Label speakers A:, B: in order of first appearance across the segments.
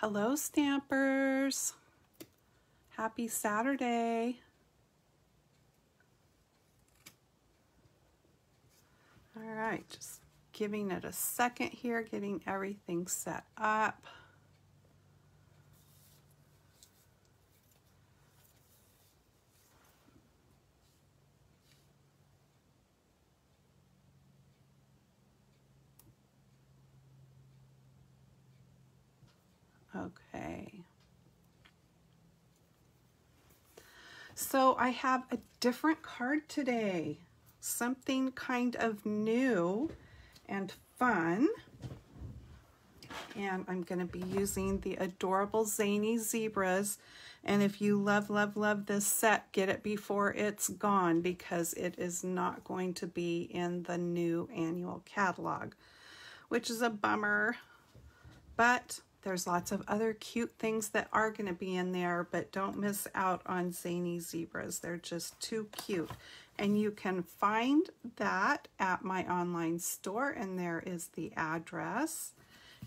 A: Hello, Stampers. Happy Saturday. All right, just giving it a second here, getting everything set up. Okay. So I have a different card today, something kind of new and fun. And I'm going to be using the adorable Zany Zebras. And if you love, love, love this set, get it before it's gone because it is not going to be in the new annual catalog, which is a bummer. But there's lots of other cute things that are going to be in there, but don't miss out on Zany Zebras. They're just too cute. And you can find that at my online store, and there is the address.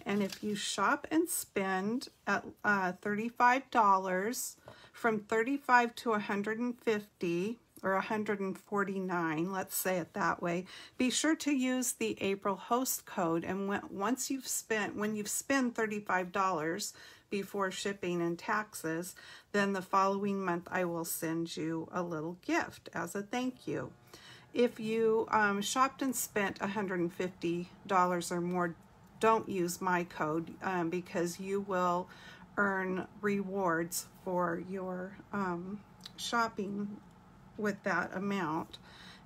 A: And if you shop and spend at $35, from $35 to $150 or $149, let's say it that way, be sure to use the April host code. And when you've spent $35 before shipping and taxes, then the following month I will send you a little gift as a thank you. If you shopped and spent $150 or more, don't use my code because you will earn rewards for your shopping with that amount.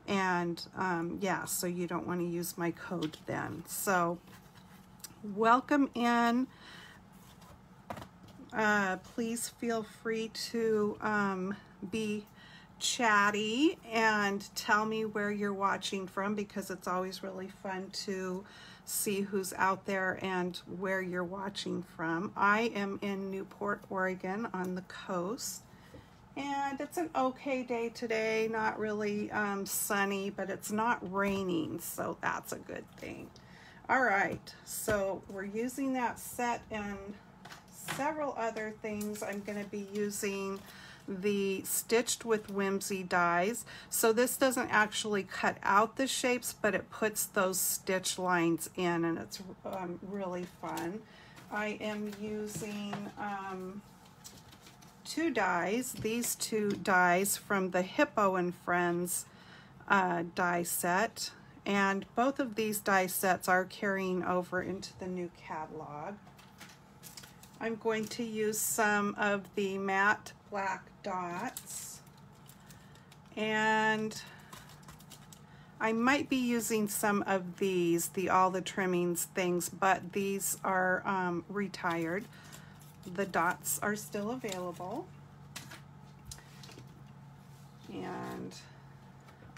A: And yeah, so you don't want to use my code then. So welcome in. Please feel free to be chatty and tell me where you're watching from, because it's always really fun to see who's out there and where you're watching from. I am in Newport, Oregon on the coast, and it's an okay day today. Not really sunny, but it's not raining, so that's a good thing. All right, so we're using that set and several other things. I'm going to be using the Stitched with Whimsy dies. So this doesn't actually cut out the shapes, but it puts those stitch lines in, and it's really fun. I am using two dies, these two dies from the Hippo and Friends die set, and both of these die sets are carrying over into the new catalog. I'm going to use some of the matte black dots, and I might be using some of these, all the trimmings things, but these are retired. The dots are still available. And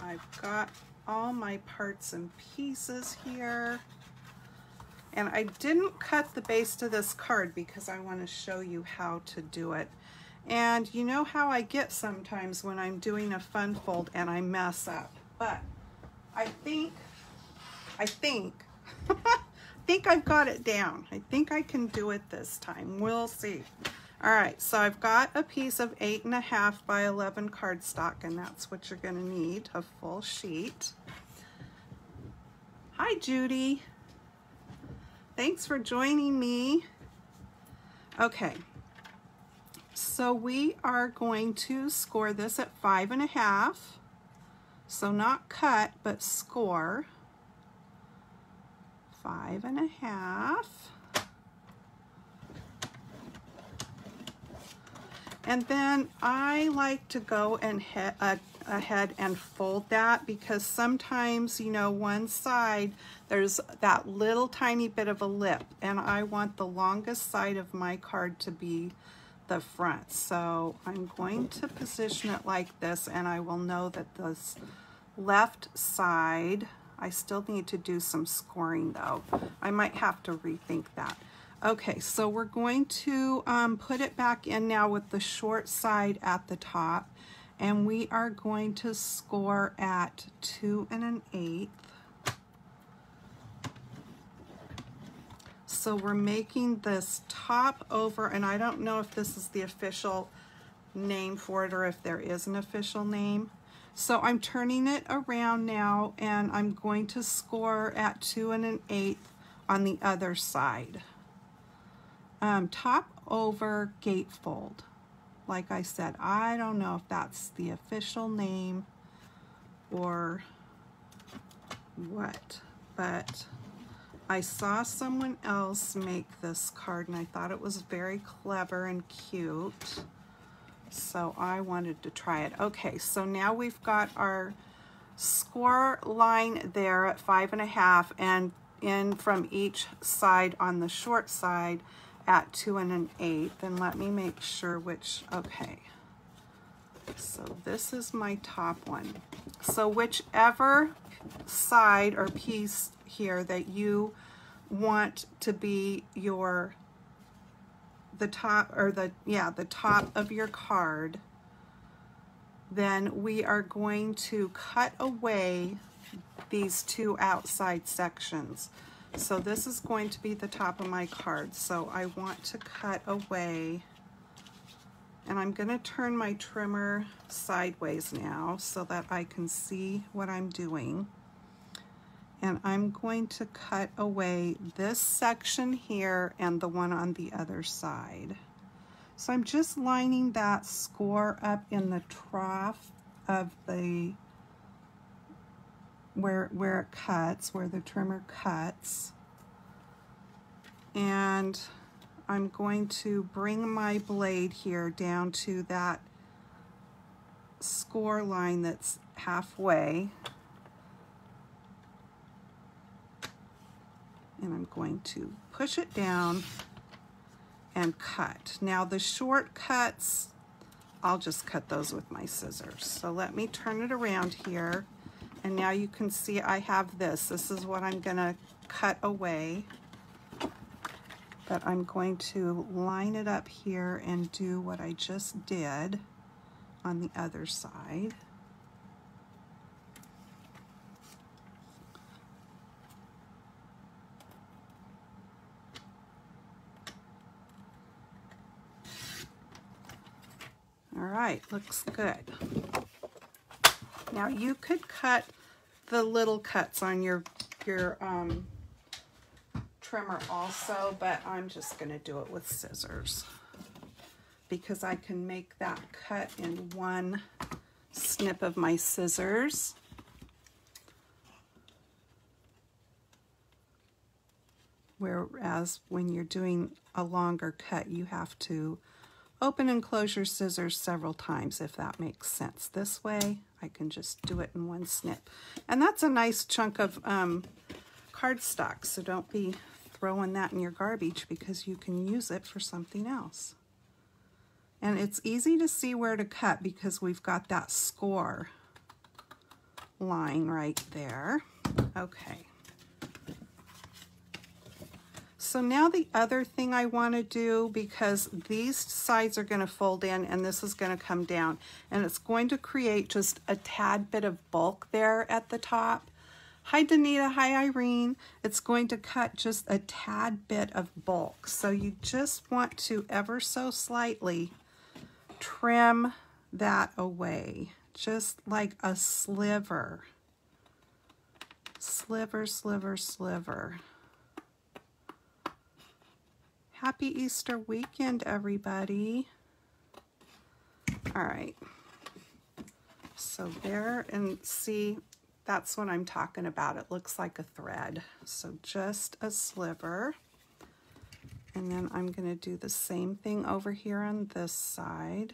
A: I've got all my parts and pieces here. And I didn't cut the base to this card because I want to show you how to do it. And you know how I get sometimes when I'm doing a fun fold and I mess up. But I think I've got it down. I think I can do it this time. We'll see. All right, so I've got a piece of 8.5 by 11 cardstock, and that's what you're going to need, a full sheet. Hi, Judy. Thanks for joining me. Okay, so we are going to score this at 5.5. So not cut, but score 5.5. And then I like to go and ahead and fold that, because sometimes, you know, one side there's that little tiny bit of a lip, and I want the longest side of my card to be the front. So I'm going to position it like this, and I will know that this left side, I still need to do some scoring though. I might have to rethink that. Okay, so we're going to put it back in now with the short side at the top, and we are going to score at 2 1/8. So we're making this top over, and I don't know if this is the official name for it or if there is an official name. So I'm turning it around now, and I'm going to score at 2 1/8 on the other side. Top over gatefold. Like I said, I don't know if that's the official name or what, but I saw someone else make this card and I thought it was very clever and cute, so I wanted to try it. Okay, so now we've got our score line there at 5 1/2 and in from each side on the short side at 2 1/8. And let me make sure which, okay. So this is my top one. So whichever side or piece here that you want to be the top of your card, then we are going to cut away these two outside sections. So this is going to be the top of my card. So I want to cut away, and I'm going to turn my trimmer sideways now so that I can see what I'm doing. And I'm going to cut away this section here and the one on the other side. So I'm just lining that score up in the trough of the where it cuts, where the trimmer cuts. And I'm going to bring my blade here down to that score line that's halfway. And I'm going to push it down and cut. Now the short cuts, I'll just cut those with my scissors. So let me turn it around here, and now you can see I have this. This is what I'm going to cut away, but I'm going to line it up here and do what I just did on the other side. All right, looks good. Now you could cut the little cuts on your trimmer also, but I'm just going to do it with scissors because I can make that cut in one snip of my scissors. Whereas when you're doing a longer cut, you have to open and close your scissors several times, if that makes sense. This way, I can just do it in one snip. And that's a nice chunk of cardstock, so don't be throwing that in your garbage because you can use it for something else. And it's easy to see where to cut because we've got that score line right there. Okay. So now the other thing I want to do, because these sides are going to fold in and this is going to come down, and it's going to create just a tad bit of bulk there at the top. Hi Danita, hi Irene. It's going to cut just a tad bit of bulk. So you just want to ever so slightly trim that away, just like a sliver. Sliver, sliver, sliver. Happy Easter weekend, everybody. All right. So there, and see, that's what I'm talking about. It looks like a thread. So just a sliver. And then I'm going to do the same thing over here on this side.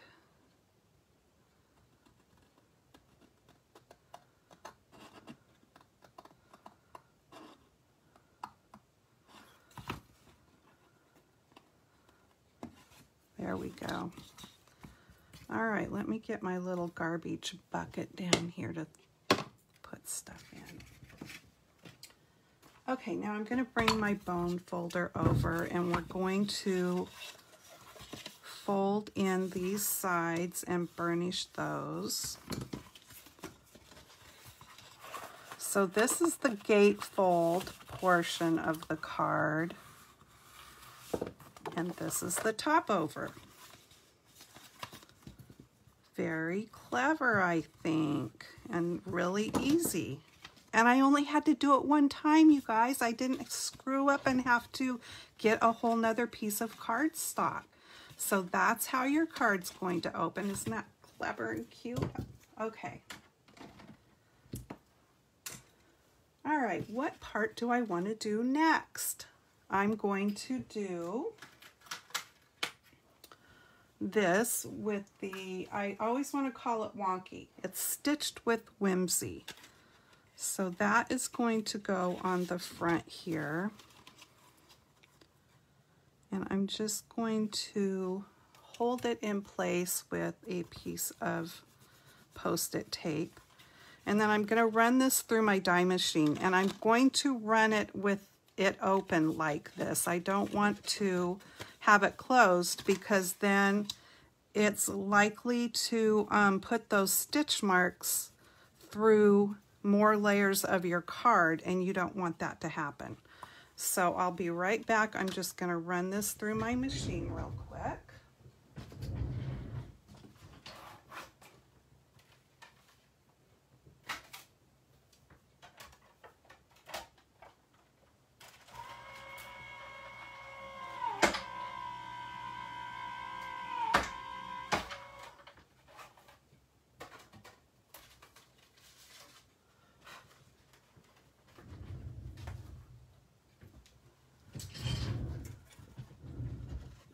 A: There we go. All right, let me get my little garbage bucket down here to put stuff in. Okay, now I'm going to bring my bone folder over and we're going to fold in these sides and burnish those. So this is the gatefold portion of the card. And this is the top over. Very clever, I think, and really easy. And I only had to do it one time, you guys. I didn't screw up and have to get a whole nother piece of cardstock. So that's how your card's going to open. Isn't that clever and cute? Okay. All right, what part do I want to do next? I'm going to do this with the, I always want to call it wonky. It's stitched with whimsy. So that is going to go on the front here. And I'm just going to hold it in place with a piece of Post-it tape. And then I'm going to run this through my die machine, and I'm going to run it with it open like this. I don't want to have it closed because then it's likely to put those stitch marks through more layers of your card, and you don't want that to happen. So I'll be right back. I'm just going to run this through my machine real quick.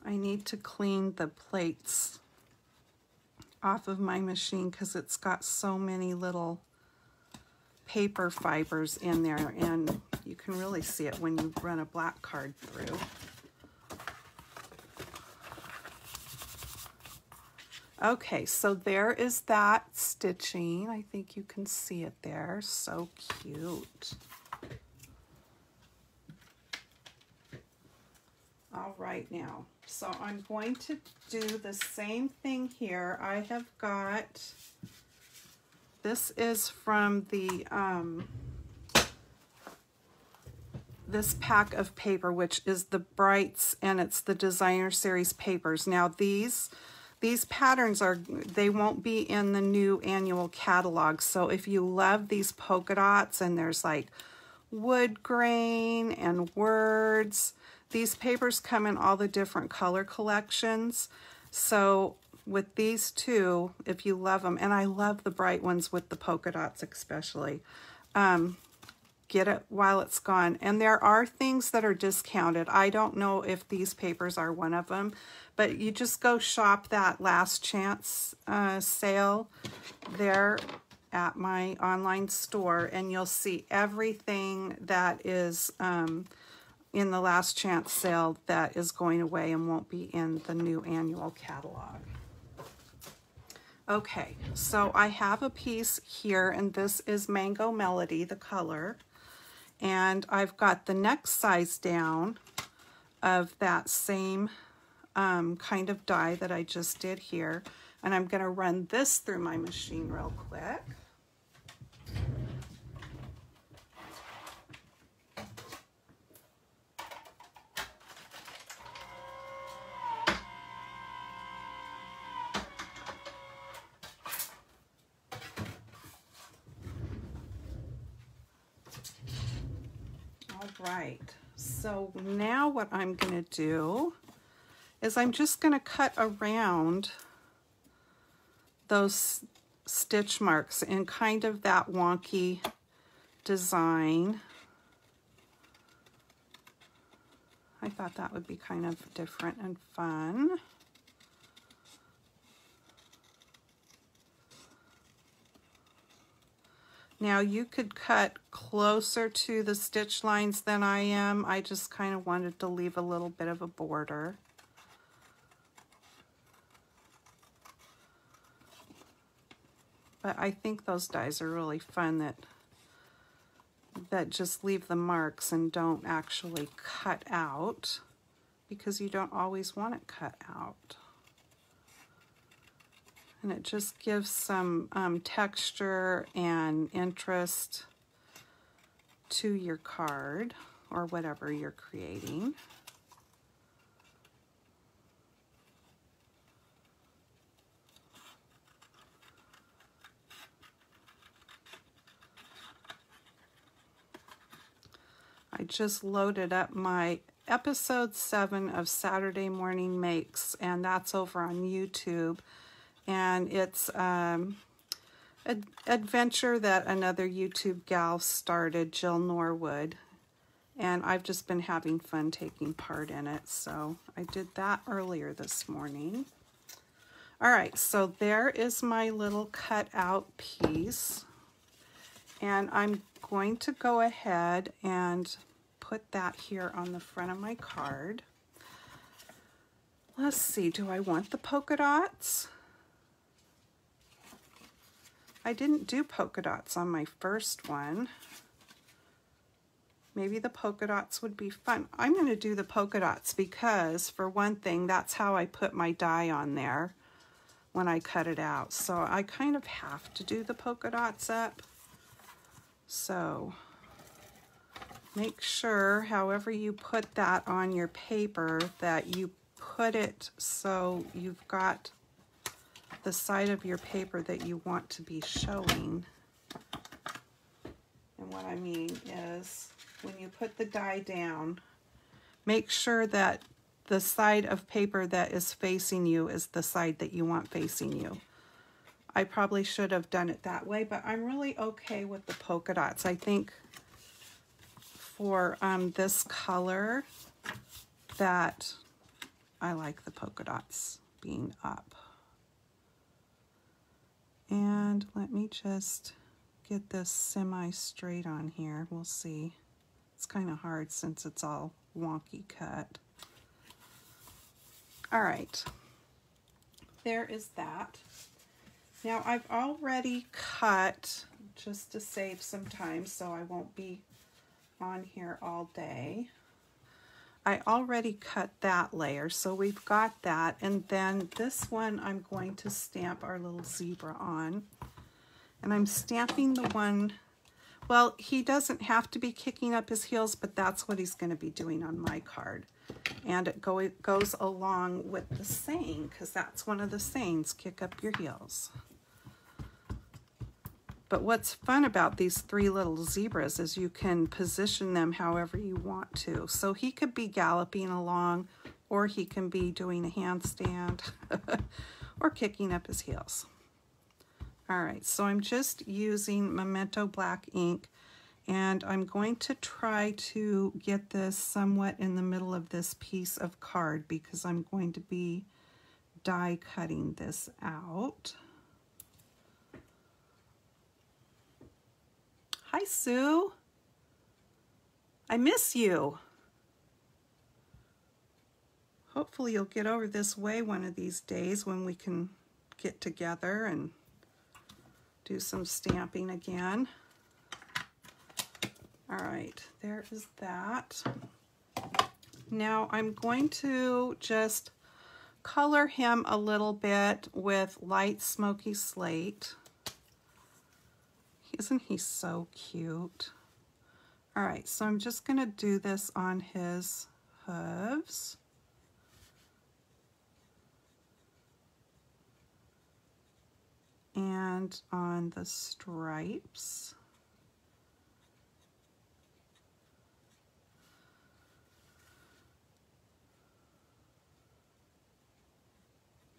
A: I need to clean the plates off of my machine because it's got so many little paper fibers in there, and you can really see it when you run a black card through. Okay, so there is that stitching. I think you can see it there. So cute. All right now, so I'm going to do the same thing here. I have got, this is from the, this pack of paper, which is the Brights, and it's the Designer Series papers. Now these patterns they won't be in the new annual catalog. So if you love these polka dots and there's like wood grain and words, these papers come in all the different color collections. So with these two, if you love them, and I love the bright ones with the polka dots especially, get it while it's gone. And there are things that are discounted. I don't know if these papers are one of them, but you just go shop that last chance sale there at my online store, and you'll see everything that is in the last chance sale that is going away and won't be in the new annual catalog. Okay, so I have a piece here, and this is Mango Melody, the color, and I've got the next size down of that same kind of die that I just did here, and I'm going to run this through my machine real quick. Right, so now what I'm going to do is I'm just going to cut around those stitch marks in kind of that wonky design. I thought that would be kind of different and fun. Now you could cut closer to the stitch lines than I am. I just kind of wanted to leave a little bit of a border. But I think those dies are really fun that just leave the marks and don't actually cut out, because you don't always want it cut out. And it just gives some texture and interest to your card or whatever you're creating. I just loaded up my episode 7 of Saturday Morning Makes, and that's over on YouTube. And it's an adventure that another YouTube gal started, Jill Norwood. And I've just been having fun taking part in it. So I did that earlier this morning. All right, so there is my little cutout piece. And I'm going to go ahead and put that here on the front of my card. Let's see, do I want the polka dots? I didn't do polka dots on my first one. Maybe the polka dots would be fun. I'm going to do the polka dots because, for one thing, that's how I put my die on there when I cut it out. So I kind of have to do the polka dots up. So make sure, however you put that on your paper, that you put it so you've got the side of your paper that you want to be showing. And what I mean is, when you put the die down, make sure that the side of paper that is facing you is the side that you want facing you. I probably should have done it that way, but I'm really okay with the polka dots. I think for this color that I like the polka dots being up. And let me just get this semi-straight on here. We'll see. It's kind of hard since it's all wonky cut. All right, there is that. Now I've already cut, just to save some time so I won't be on here all day. I already cut that layer, so we've got that. And then this one I'm going to stamp our little zebra on. And I'm stamping the one, well, he doesn't have to be kicking up his heels, but that's what he's going to be doing on my card. And it goes along with the saying, because that's one of the sayings, kick up your heels. But what's fun about these 3 little zebras is you can position them however you want to. So he could be galloping along, or he can be doing a handstand, or kicking up his heels. All right, so I'm just using Memento black ink, and I'm going to try to get this somewhat in the middle of this piece of card because I'm going to be die cutting this out. Hi, Sue. I miss you. Hopefully you'll get over this way one of these days when we can get together and do some stamping again. All right, there is that. Now I'm going to just color him a little bit with light smoky slate. Isn't he so cute? All right, so I'm just going to do this on his hooves. And on the stripes.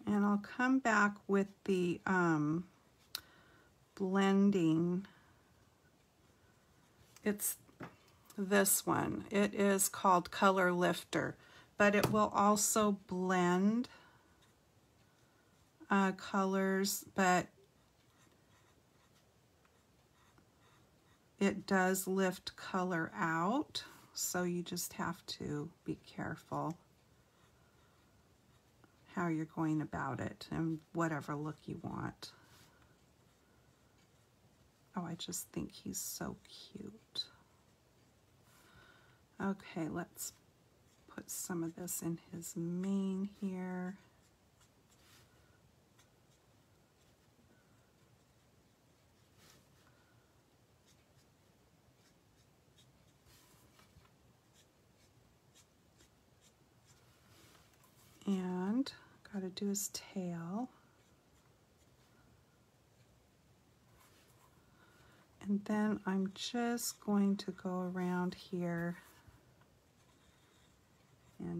A: And I'll come back with the blending. It's this one. It is called Color Lifter, but it will also blend colors, but it does lift color out, so you just have to be careful how you're going about it and whatever look you want. Oh, I just think he's so cute. Okay, let's put some of this in his mane here. And got to do his tail. And then I'm just going to go around here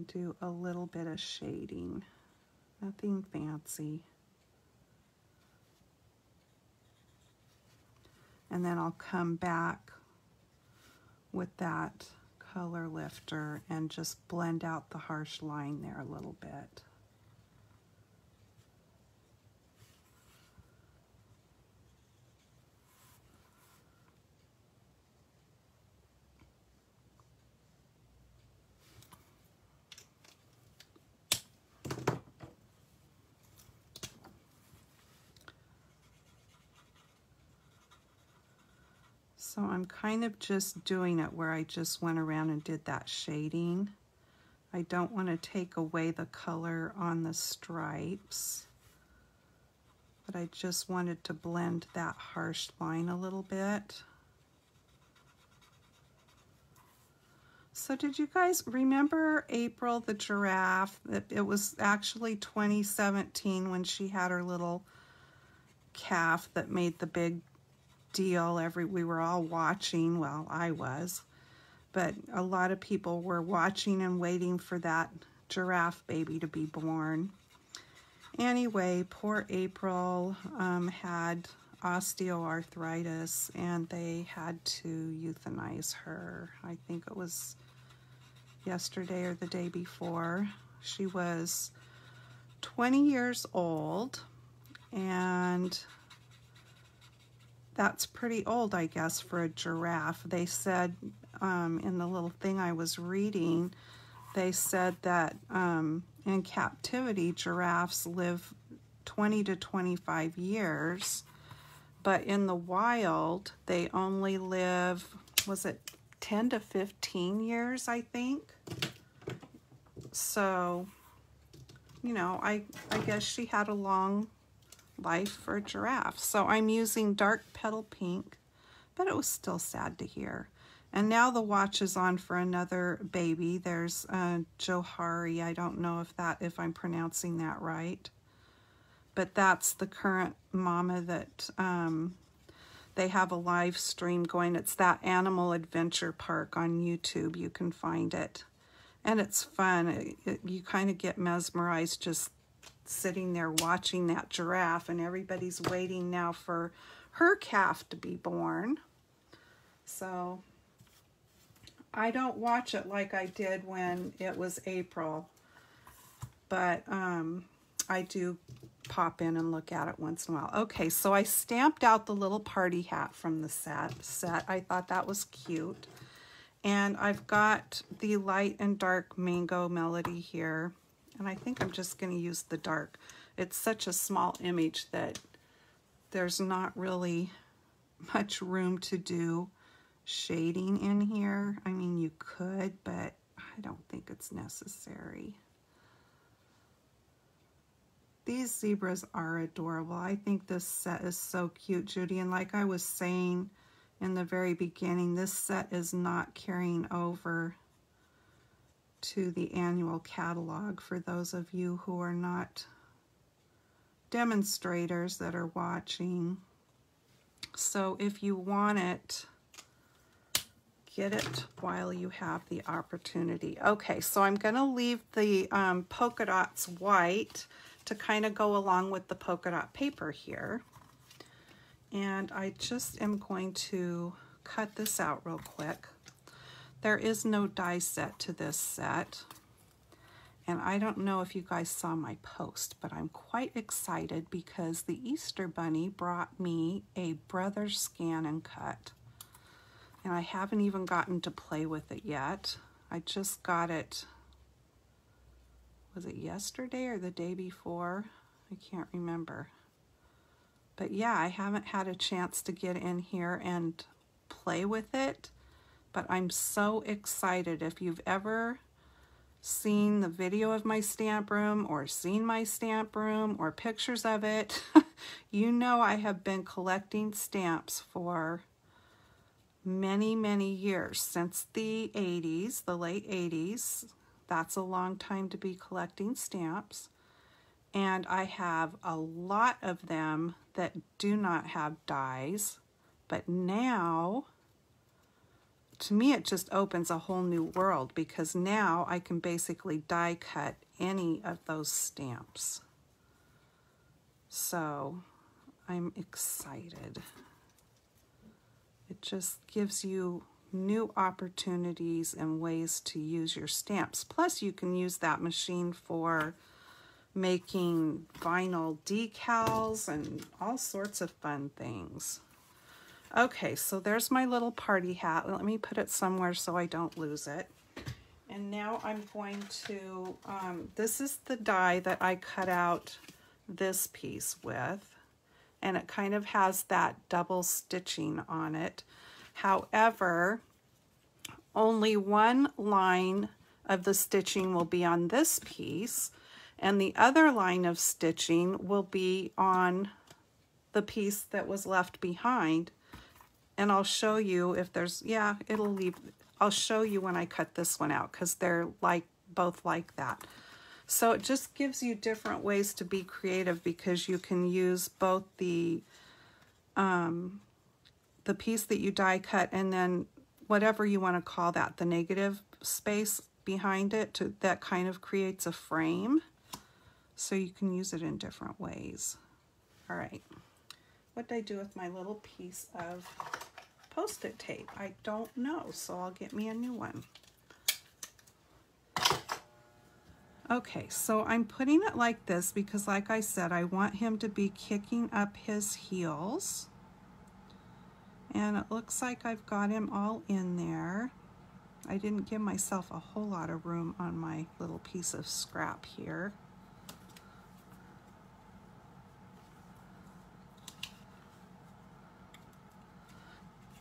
A: and do a little bit of shading. Nothing fancy. And then I'll come back with that color lifter and just blend out the harsh line there a little bit. So I'm kind of just doing it where I just went around and did that shading. I don't want to take away the color on the stripes, but I just wanted to blend that harsh line a little bit. So did you guys remember April the giraffe? It was actually 2017 when she had her little calf that made the big deal. We were all watching, well, I was, but a lot of people were watching and waiting for that giraffe baby to be born. Anyway, poor April had osteoarthritis and they had to euthanize her. I think it was yesterday or the day before. She was 20 years old, and that's pretty old, I guess, for a giraffe. They said in the little thing I was reading, they said that in captivity, giraffes live 20 to 25 years, but in the wild, they only live, was it 10 to 15 years, I think? So, you know, I guess she had a long life for a giraffe. So I'm using dark petal pink, but it was still sad to hear. And now the watch is on for another baby. There's Johari. I don't know if I'm pronouncing that right, but that's the current mama that they have a live stream going. It's that Animal Adventure Park on YouTube. You can find it, and it's fun. You kind of get mesmerized just sitting there watching that giraffe, and everybody's waiting now for her calf to be born. So I don't watch it like I did when it was April, but I do pop in and look at it once in a while. Okay, so I stamped out the little party hat from the set. I thought that was cute. And I've got the light and dark mango melody here. And I think I'm just going to use the dark. It's such a small image that there's not really much room to do shading in here. I mean, you could, but I don't think it's necessary. These zebras are adorable. I think this set is so cute, Judy. And like I was saying in the very beginning, this set is not carrying over to the annual catalog for those of you who are not demonstrators that are watching. So if you want it, get it while you have the opportunity. Okay, so I'm going to leave the polka dots white to kind of go along with the polka dot paper here. And I just am going to cut this out real quick. There is no die set to this set. And I don't know if you guys saw my post, but I'm quite excited because the Easter Bunny brought me a Brothers Scan and Cut. And I haven't even gotten to play with it yet. I just got it, was it yesterday or the day before? I can't remember. But yeah, I haven't had a chance to get in here and play with it, but I'm so excited. If you've ever seen the video of my stamp room or seen my stamp room or pictures of it, you know I have been collecting stamps for many, many years, since the 80s, the late 80s. That's a long time to be collecting stamps. And I have a lot of them that do not have dies, but now to me, it just opens a whole new world because now I can basically die cut any of those stamps. So I'm excited. It just gives you new opportunities and ways to use your stamps. Plus, you can use that machine for making vinyl decals and all sorts of fun things. Okay, so there's my little party hat. Let me put it somewhere so I don't lose it. And now I'm going to, this is the die that I cut out this piece with, and it kind of has that double stitching on it. However, only one line of the stitching will be on this piece, and the other line of stitching will be on the piece that was left behind. And I'll show you if there's, yeah, it'll leave, I'll show you when I cut this one out because they're like both like that. So it just gives you different ways to be creative because you can use both the piece that you die cut and then whatever you want to call that, the negative space behind it, that kind of creates a frame. So you can use it in different ways. All right. What did I do with my little piece of Post-it tape? I don't know, so I'll get me a new one. Okay, so I'm putting it like this because, like I said, I want him to be kicking up his heels. And it looks like I've got him all in there. I didn't give myself a whole lot of room on my little piece of scrap here.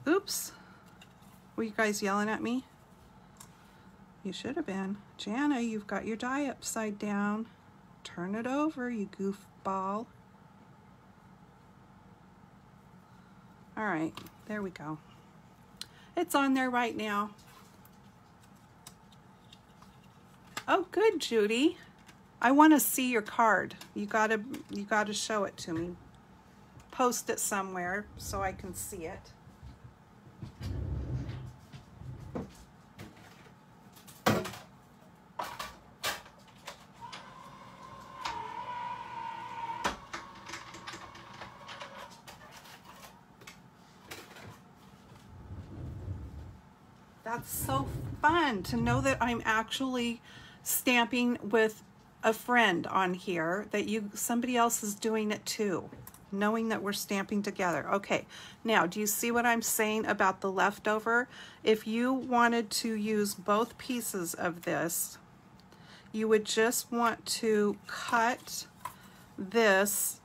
A: Oops. Were you guys yelling at me? You should have been. Jana, you've got your die upside down. Turn it over, you goofball. All right, there we go. It's on there right now. Oh, good, Judy. I want to see your card. You gotta show it to me. Post it somewhere so I can see it. That's so fun to know that I'm actually stamping with a friend on here, that somebody else is doing it too, knowing that we're stamping together. Okay, now do you see what I'm saying about the leftover? If you wanted to use both pieces of this, you would just want to cut this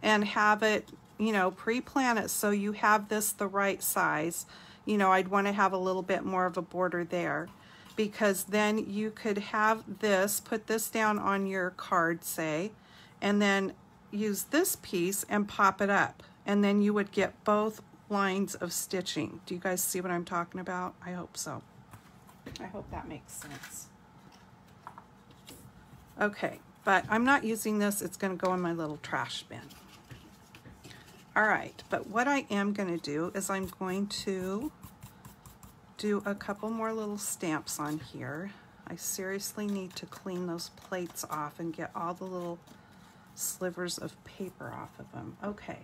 A: and have it, you know, pre-plan it so you have this the right size. You know, I'd want to have a little bit more of a border there because then you could have this, put this down on your card, say, and then use this piece and pop it up. And then you would get both lines of stitching. Do you guys see what I'm talking about? I hope so. I hope that makes sense. Okay, but I'm not using this. It's going to go in my little trash bin. All right, but what I am going to do is I'm going to do a couple more little stamps on here. I seriously need to clean those plates off and get all the little slivers of paper off of them. Okay,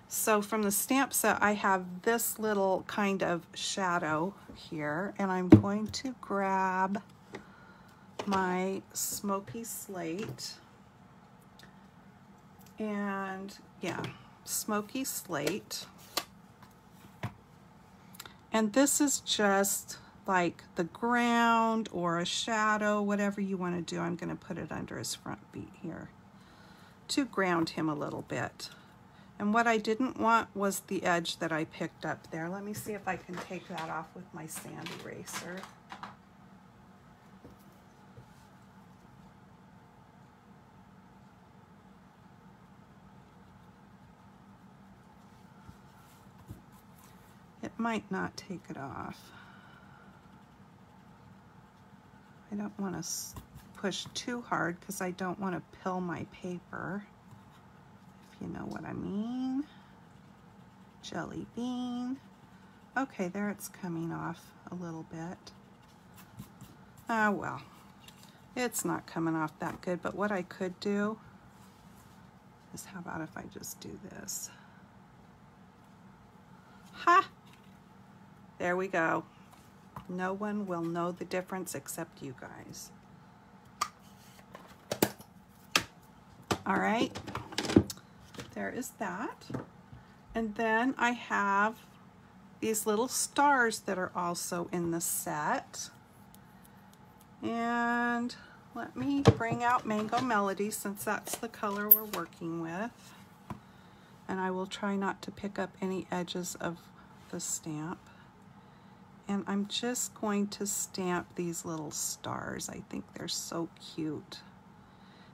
A: so from the stamp set, I have this little kind of shadow here, and I'm going to grab my smoky slate. And yeah, smoky slate. And this is just like the ground or a shadow, whatever you want to do. I'm going to put it under his front feet here to ground him a little bit. And what I didn't want was the edge that I picked up there. Let me see if I can take that off with my sand eraser. It might not take it off. I don't want to push too hard because I don't want to pill my paper, if you know what I mean. Jelly bean. Okay, there it's coming off a little bit. Ah, well, it's not coming off that good, but what I could do is, how about if I just do this? Ha! There we go. No one will know the difference except you guys. All right, there is that. And then I have these little stars that are also in the set. And let me bring out Mango Melody since that's the color we're working with. And I will try not to pick up any edges of the stamp. And I'm just going to stamp these little stars. I think they're so cute.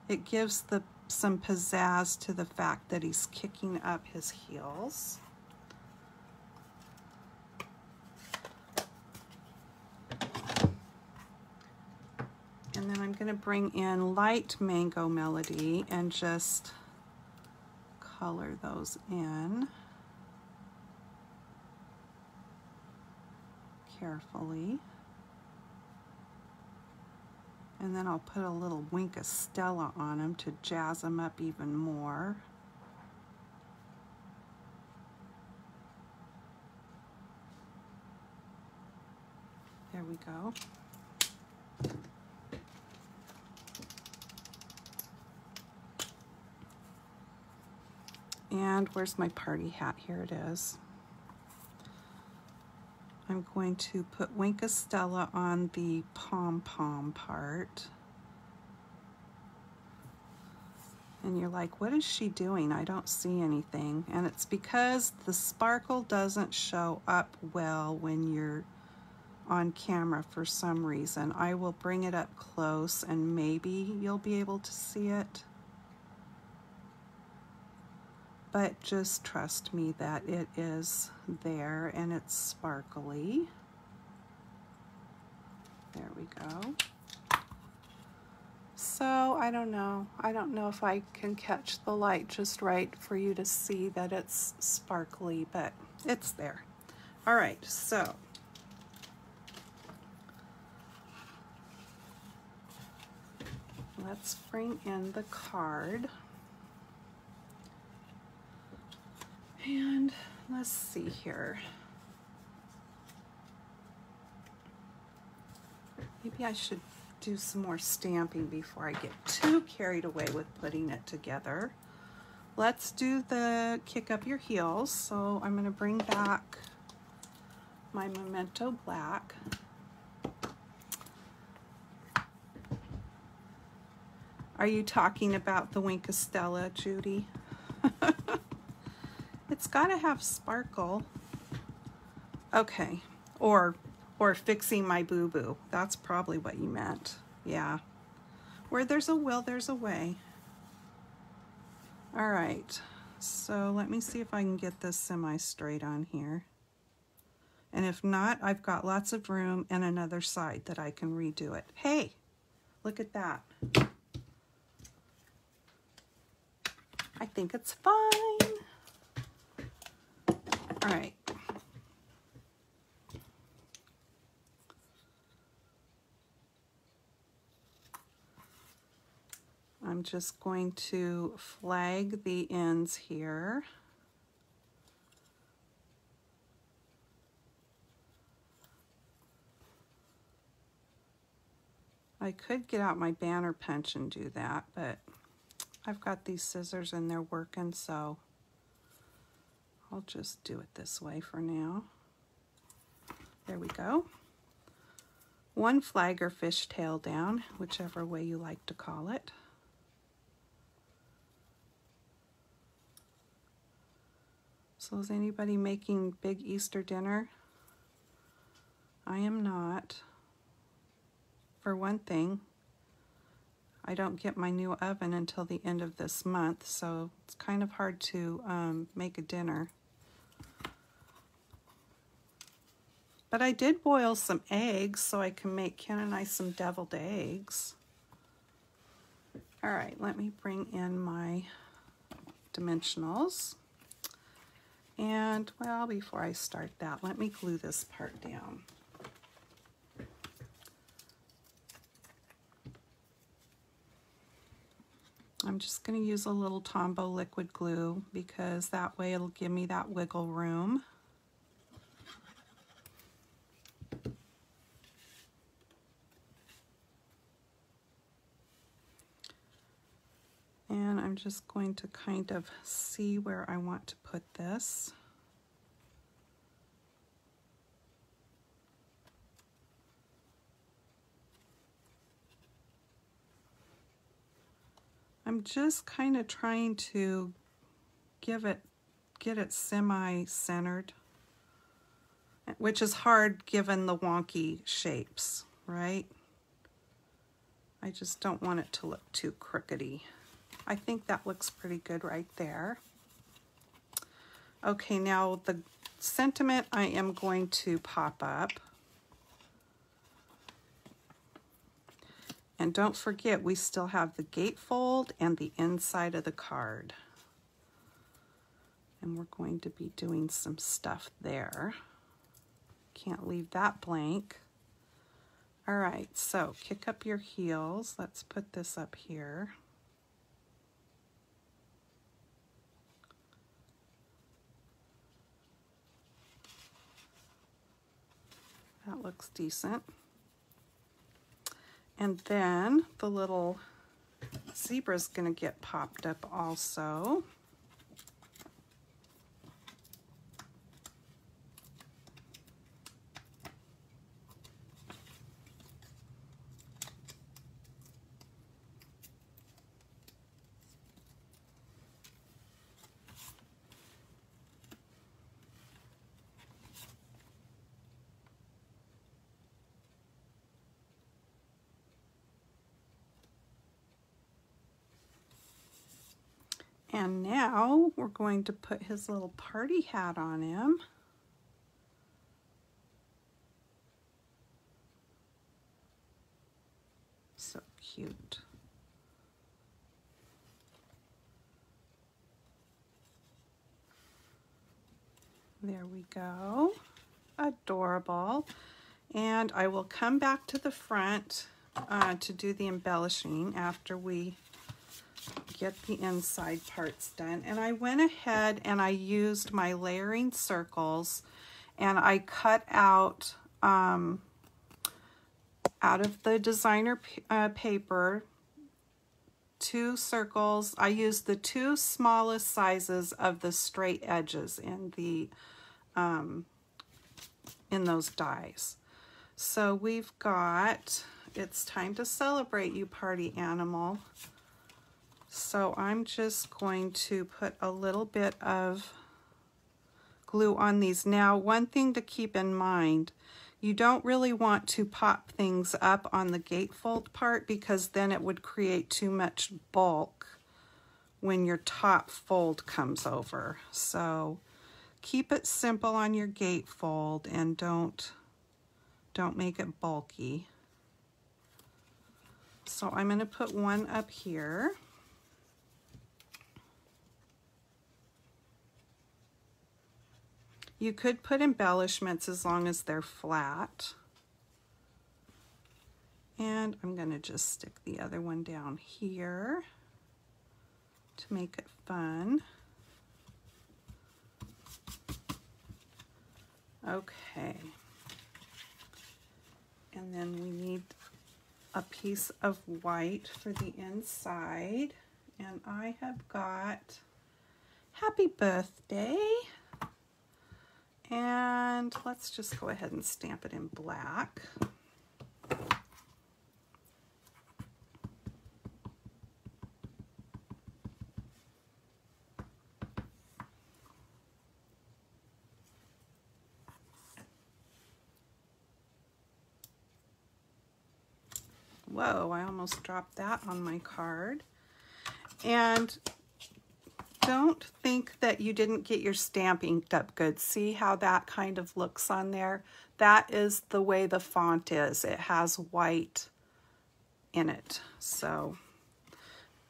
A: It gives some pizzazz to the fact that he's kicking up his heels. And then I'm going to bring in light Mango Melody and just color those in carefully. And then I'll put a little wink of Stella on them to jazz them up even more. There we go. And where's my party hat? Here it is. I'm going to put Wink of Stella on the pom-pom part. And you're like, what is she doing? I don't see anything. And it's because the sparkle doesn't show up well when you're on camera for some reason. I will bring it up close and maybe you'll be able to see it. But just trust me that it is there and it's sparkly. There we go. So I don't know if I can catch the light just right for you to see that it's sparkly, but it's there. All right, so let's bring in the card. And let's see here. Maybe I should do some more stamping before I get too carried away with putting it together. Let's do the kick up your heels. So I'm going to bring back my Memento Black. Are you talking about the Wink of Stella, Judy? It's got to have sparkle. Okay, or fixing my boo-boo. That's probably what you meant. Yeah. Where there's a will, there's a way. All right, so let me see if I can get this semi-straight on here. And if not, I've got lots of room and another side that I can redo it. Hey, look at that. I think it's fine. All right. I'm just going to flag the ends here. I could get out my banner punch and do that, but I've got these scissors and they're working, so I'll just do it this way for now. There we go. One flag or fishtail down, whichever way you like to call it. So is anybody making big Easter dinner? I am not. For one thing, I don't get my new oven until the end of this month, so it's kind of hard to make a dinner. But I did boil some eggs, so I can make Ken and I some deviled eggs. All right, let me bring in my dimensionals. And well, before I start that, let me glue this part down. I'm just going to use a little Tombow liquid glue because that way it'll give me that wiggle room. And I'm just going to kind of see where I want to put this. I'm just kind of trying to get it semi-centered, which is hard given the wonky shapes, right? I just don't want it to look too crookedy. I think that looks pretty good right there. Okay, now the sentiment I am going to pop up. And don't forget, we still have the gatefold and the inside of the card. And we're going to be doing some stuff there. Can't leave that blank. All right, so kick up your heels. Let's put this up here. That looks decent. And then the little zebra's gonna get popped up also. And now we're going to put his little party hat on him. So cute. There we go. Adorable. And I will come back to the front to do the embellishing after we get the inside parts done. And I went ahead and I used my layering circles and I cut out of the designer paper 2 circles. I used the 2 smallest sizes of the straight edges in the in those dies. So we've got, it's time to celebrate, you party animal. So I'm just going to put a little bit of glue on these. Now, one thing to keep in mind, you don't really want to pop things up on the gatefold part because then it would create too much bulk when your top fold comes over. So keep it simple on your gatefold and don't make it bulky. So I'm going to put one up here. You could put embellishments as long as they're flat. And I'm going to just stick the other one down here to make it fun. Okay. And then we need a piece of white for the inside. And I have got Happy Birthday. And let's just go ahead and stamp it in black. Whoa, I almost dropped that on my card. And don't think that you didn't get your stamp inked up good. See how that kind of looks on there? That is the way the font is. It has white in it. So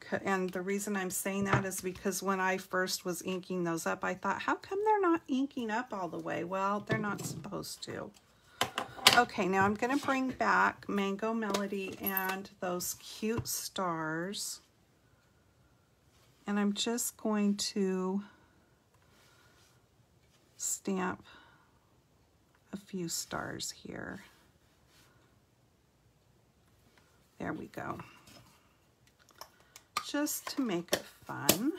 A: because, and the reason I'm saying that is because when I first was inking those up, I thought, how come they're not inking up all the way? Well, they're not supposed to. Okay, now I'm going to bring back Mango Melody and those cute stars. And I'm just going to stamp a few stars here. There we go. Just to make it fun.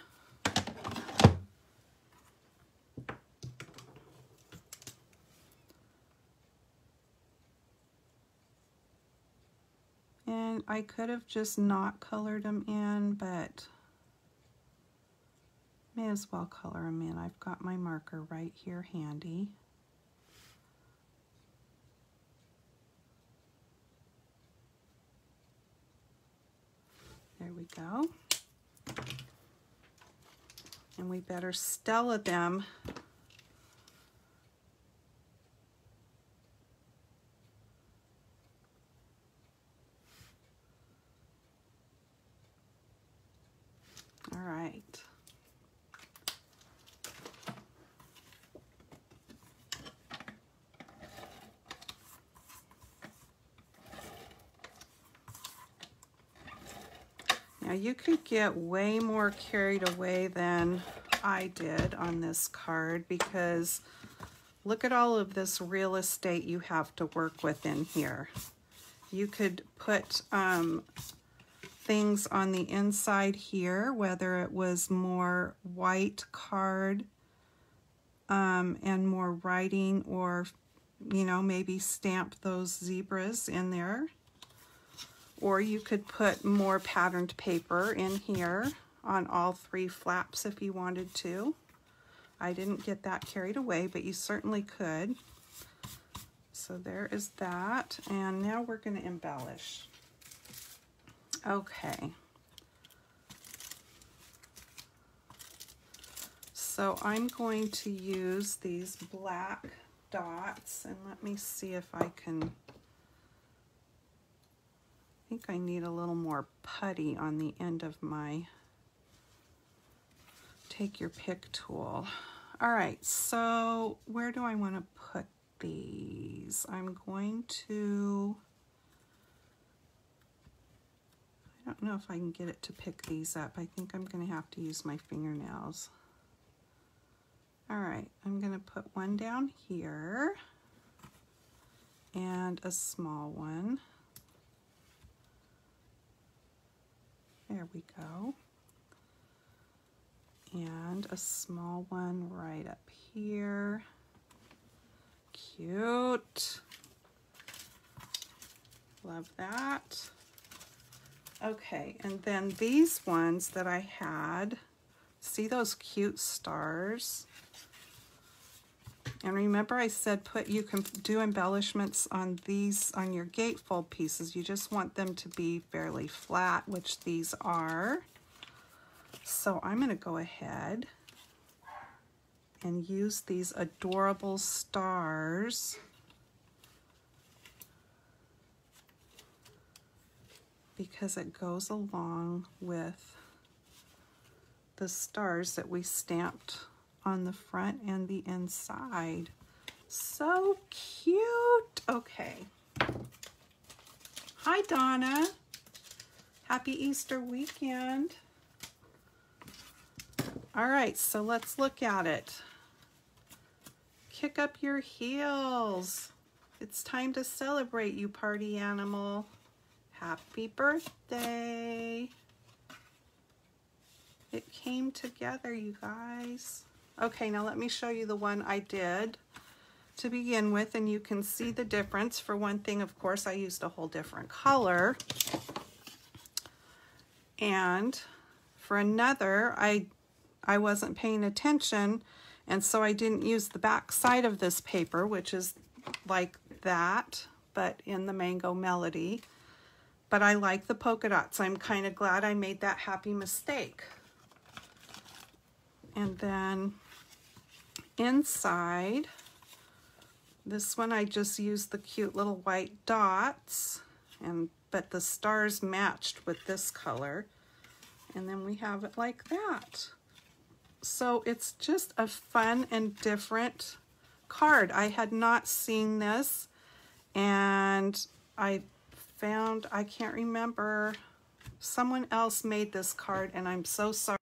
A: And I could have just not colored them in, but may as well color them in. I've got my marker right here handy. There we go. And we better Stella them. All right. Now you could get way more carried away than I did on this card, because look at all of this real estate you have to work with in here. You could put things on the inside here, whether it was more white card and more writing, or, you know, maybe stamp those zebras in there. Or you could put more patterned paper in here on all three flaps if you wanted to. I didn't get that carried away, but you certainly could. So there is that. And now we're going to embellish. Okay. So I'm going to use these black dots, and let me see if I can... I think I need a little more putty on the end of my take your pick tool. All right, so where do I want to put these? I'm going to, I don't know if I can get it to pick these up. I think I'm going to have to use my fingernails. All right, I'm going to put one down here and a small one. There we go. And a small one right up here. Cute. Love that. Okay, and then these ones that I had, see those cute stars? And remember I said you can do embellishments on these, on your gatefold pieces. You just want them to be fairly flat, which these are. So I'm going to go ahead and use these adorable stars because it goes along with the stars that we stamped on the front and the inside. So cute. Okay. Hi, Donna. Happy Easter weekend. All right, so let's look at it. Kick up your heels. It's time to celebrate, you party animal. Happy birthday. It came together, you guys. Okay, now let me show you the one I did to begin with, and you can see the difference. For one thing, of course, I used a whole different color. And for another, I wasn't paying attention, and so I didn't use the back side of this paper, which is like that, but in the Mango Melody. But I like the polka dots. I'm kind of glad I made that happy mistake. And then inside, this one I just used the cute little white dots, but the stars matched with this color. And then we have it like that. So it's just a fun and different card. I had not seen this, and I found, I can't remember, someone else made this card, and I'm so sorry.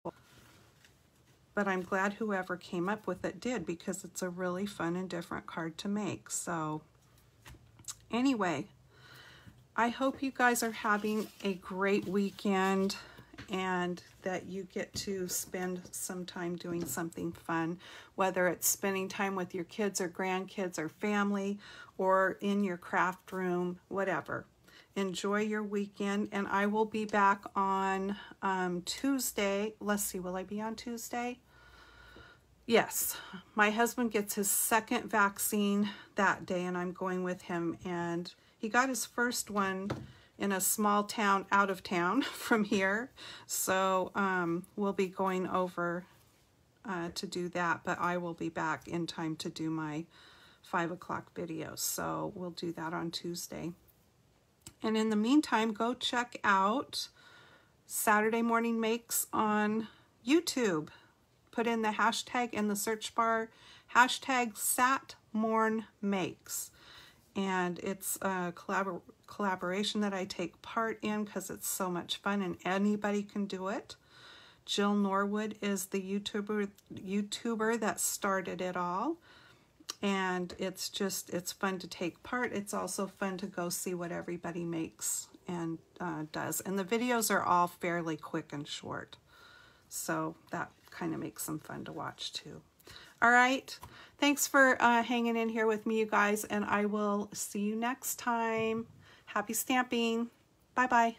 A: But I'm glad whoever came up with it did, because it's a really fun and different card to make. So anyway, I hope you guys are having a great weekend and that you get to spend some time doing something fun, whether it's spending time with your kids or grandkids or family or in your craft room, whatever. Enjoy your weekend, and I will be back on Tuesday. Let's see, will I be on Tuesday? Yes, my husband gets his second vaccine that day, and I'm going with him, and he got his first one in a small town out of town from here. So we'll be going over to do that, but I will be back in time to do my 5 o'clock video. So we'll do that on Tuesday. And in the meantime, go check out Saturday Morning Makes on YouTube. Put in the hashtag in the search bar, hashtag SatMornMakes. And it's a collaboration that I take part in because it's so much fun and anybody can do it. Jill Norwood is the YouTuber that started it all. And it's fun to take part. It's also fun to go see what everybody makes and does. And the videos are all fairly quick and short. So that kind of makes them fun to watch too. All right. Thanks for hanging in here with me, you guys, and I will see you next time. Happy stamping. Bye-bye.